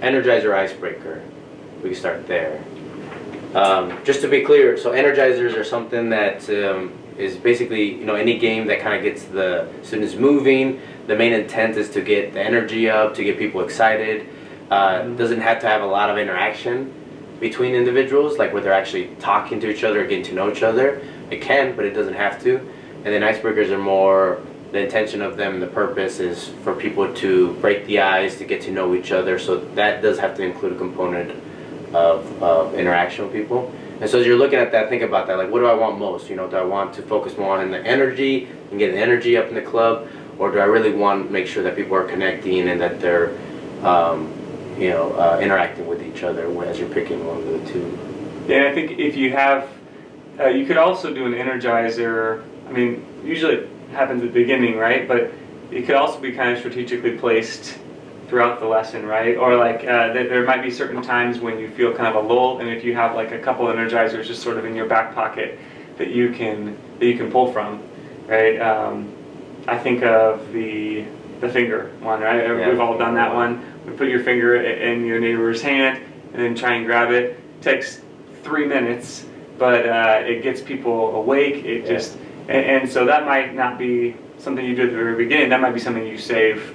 Energizer icebreaker. We can start there. Just to be clear, so energizers are something that is basically, you know, any game that kind of gets the students moving. The main intent is to get the energy up, to get people excited. Doesn't have to have a lot of interaction between individuals, like where they're actually talking to each other, getting to know each other. It can, but it doesn't have to. And then icebreakers are more, the intention of them, the purpose is for people to break the ice, to get to know each other. So that does have to include a component of interaction with people. And so as you're looking at that, think about that. Like, what do I want most? You know, do I want to focus more on the energy and get the energy up in the club, or do I really want to make sure that people are connecting and that they're, you know, interacting with each other as you're picking one of the two? Yeah, I think if you have, you could also do an energizer. I mean, usually it happens at the beginning, right? But it could also be kind of strategically placed throughout the lesson, right? Or like there might be certain times when you feel kind of a lull, and if you have like a couple energizers just sort of in your back pocket that you can pull from, right? I think of the finger one, right? Yeah, we've all done that one. We put your finger in your neighbor's hand and then try and grab it. It takes 3 minutes, but it gets people awake. It just and so that might not be something you do at the very beginning. That might be something you save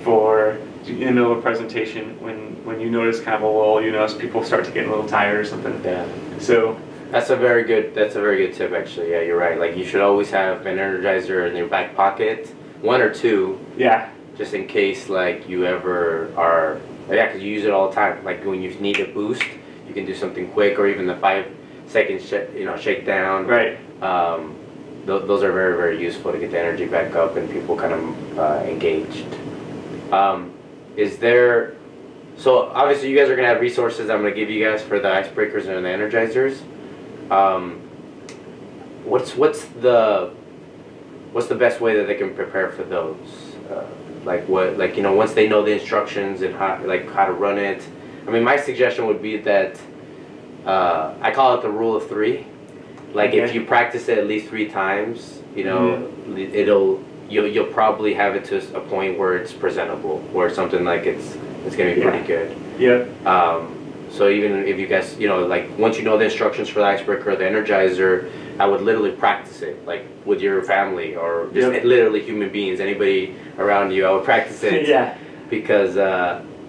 for in the middle of a presentation when you notice kind of a lull, you notice people start to get a little tired or something. Yeah. So that's a very good tip actually. Yeah, you're right. Like you should always have an energizer in your back pocket, 1 or 2. Yeah. Just in case like you ever are, because you use it all the time. Like when you need a boost, you can do something quick, or even the 5-second shake down. Right. Those are very, very useful to get the energy back up and people kind of engaged. Is there, so obviously you guys are going to have resources I'm going to give you guys for the icebreakers and the energizers. What's the best way that they can prepare for those? Like you know, once they know the instructions and how to run it. I mean, my suggestion would be that I call it the rule of 3. Like if you practice it at least 3 times, you know, you'll probably have it to a point where it's presentable, or something like it's gonna be pretty good. Yeah. So even if you guys, you know, like once you know the instructions for the icebreaker or the energizer, I would literally practice it, like with your family or just literally human beings, anybody around you. I would practice it. Yeah. Because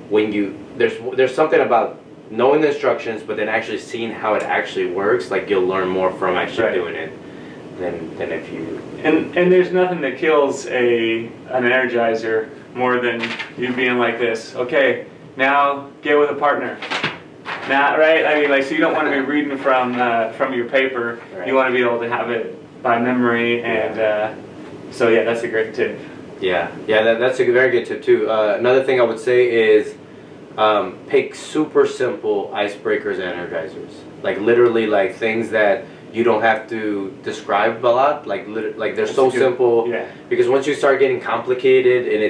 when there's something about knowing the instructions, but then actually seeing how it actually works. Like you'll learn more from actually doing it than if you. And there's nothing that kills an energizer more than you being like this. Okay, now get with a partner. Now, right? I mean, like, so you don't want to be reading from your paper. Right. You want to be able to have it by memory, and so yeah, that's a great tip. Yeah, that's a very good tip too. Another thing I would say is pick super simple icebreakers and energizers. Like literally, like things that you don't have to describe a lot. Like they're so simple. Yeah. Because once you start getting complicated and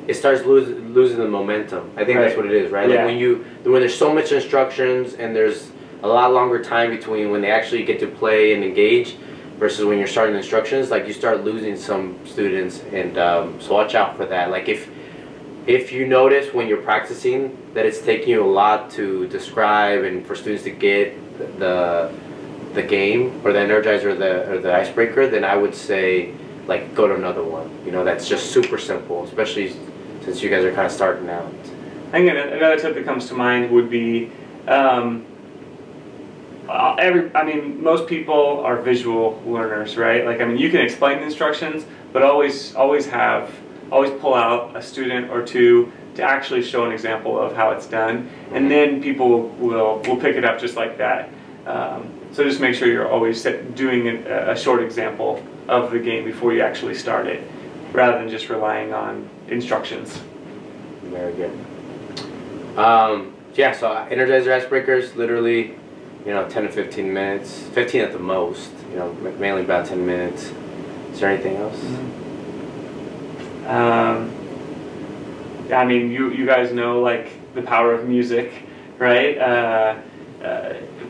it starts losing the momentum. I think that's what it is, right? Yeah. Like when there's so much instructions and there's a lot longer time between when they actually get to play and engage versus when you're starting the instructions, like you start losing some students, and so watch out for that. Like if you notice when you're practicing that it's taking you a lot to describe and for students to get the game or the energizer or the icebreaker, then I would say like go to another one. You know, that's just super simple, especially since you guys are kind of starting out. I think another tip that comes to mind would be, most people are visual learners, right? Like, I mean, you can explain the instructions, but always pull out a student or two to actually show an example of how it's done, and then people will pick it up just like that. So just make sure you're always doing a short example of the game before you actually start it, rather than just relying on instructions. Very good. Yeah, so energizer icebreakers, literally, 10 to 15 minutes, 15 at the most, mainly about 10 minutes. Is there anything else? I mean, you guys know, like, the power of music, right?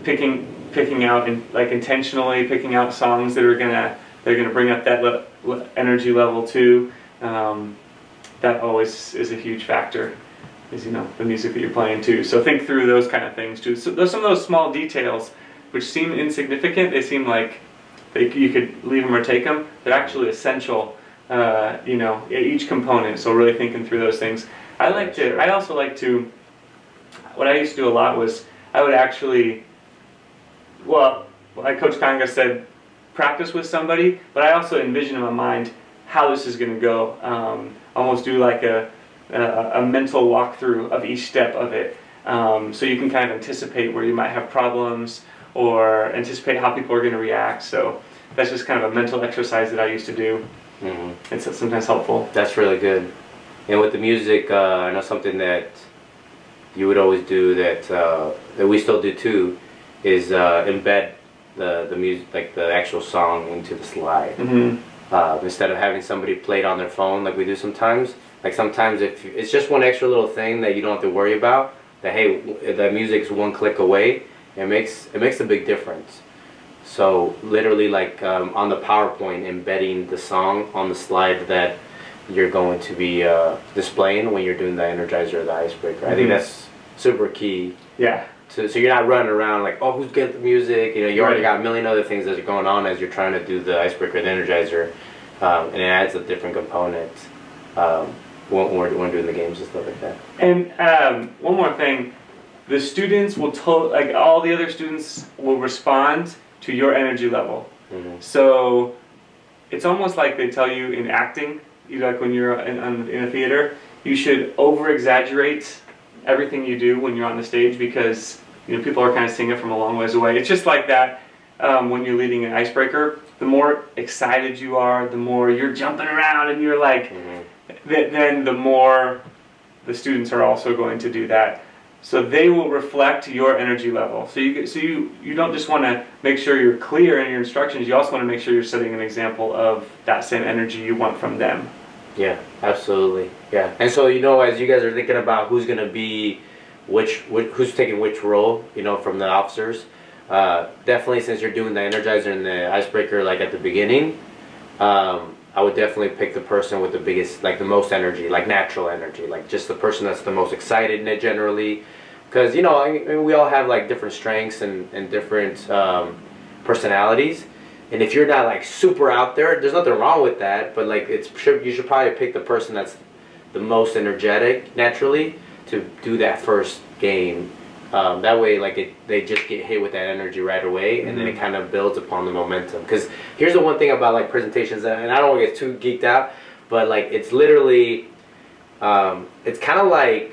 Picking out and like intentionally picking out songs that are gonna bring up that energy level too. That always is a huge factor. is the music that you're playing too. So think through those kind of things too. So those some of those small details which seem insignificant. They seem like you could leave them or take them. They're actually essential. Each component. So really thinking through those things. I also like to. What I used to do a lot was I would actually, like Coach Kanga said, practice with somebody, but I also envision in my mind how this is going to go. Almost do like a mental walkthrough of each step of it, so you can kind of anticipate where you might have problems or anticipate how people are going to react. So that's just kind of a mental exercise that I used to do. Mm-hmm. It's sometimes helpful. That's really good. And with the music, I know something that you would always do that we still do too, is embed the music, like the actual song, into the slide. Mm-hmm. Instead of having somebody play it on their phone like we do sometimes. Like sometimes if it's just one extra little thing that you don't have to worry about, that hey, the music's one click away, it makes a big difference. So literally, like on the PowerPoint, embedding the song on the slide that you're going to be displaying when you're doing the Energizer or the Icebreaker. Mm-hmm. I think that's super key. Yeah. So you're not running around like, oh, who's getting the music? You already got a million other things that are going on as you're trying to do the Icebreaker or the Energizer, and it adds a different component when we're doing the games and stuff like that. And one more thing, the students will like all the other students will respond to your energy level. Mm-hmm. So it's almost like they tell you in acting, like when you're in a theater, you should over-exaggerate everything you do when you're on the stage, because people are kind of seeing it from a long ways away. It's just like that when you're leading an Icebreaker. The more excited you are, the more you're jumping around and you're like, mm-hmm. then the more the students are also going to do that. So they will reflect your energy level. So you don't just want to make sure you're clear in your instructions, you also want to make sure you're setting an example of that same energy you want from them. Yeah, absolutely. Yeah. And so, as you guys are thinking about who's going to be who's taking which role, from the officers, definitely since you're doing the Energizer and the Icebreaker like at the beginning, I would definitely pick the person with the biggest, like the most energy, like natural energy, like just the person that's the most excited in it generally. Because, we all have like different strengths and different personalities. And if you're not like super out there, there's nothing wrong with that. But like you should probably pick the person that's the most energetic naturally to do that first game. That way, like they just get hit with that energy right away, and mm-hmm. then it kind of builds upon the momentum. Because here's the one thing about like presentations, and I don't want to get too geeked out, but like it's literally, it's kind of like,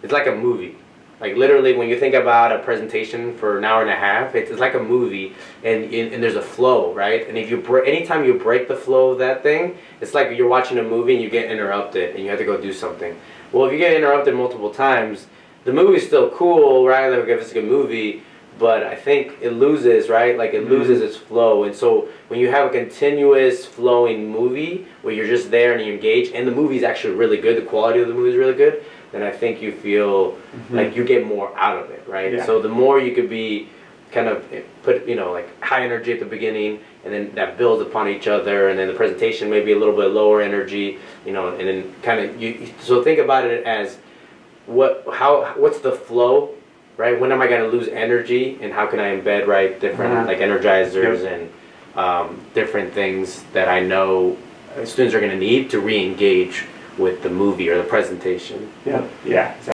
it's like a movie. Like literally, when you think about a presentation for an hour and a half, it's like a movie, and there's a flow, right? And if anytime you break the flow of that thing, it's like you're watching a movie and you get interrupted, and you have to go do something. Well, if you get interrupted multiple times, the movie's still cool, right? Like if it's a good movie, but I think it loses, right? Like it loses its flow. And so when you have a continuous flowing movie where you're just there and you engage, and the movie's actually really good, the quality of the movie is really good, then I think you feel like you get more out of it, right? Yeah. So the more you could be kind of put, like high energy at the beginning, and then that builds upon each other, and then the presentation maybe a little bit lower energy, and then kind of so think about it as what's the flow, right? When am I going to lose energy, and how can I embed different like energizers and different things that I know students are going to need to re-engage with the movie or the presentation. Yeah.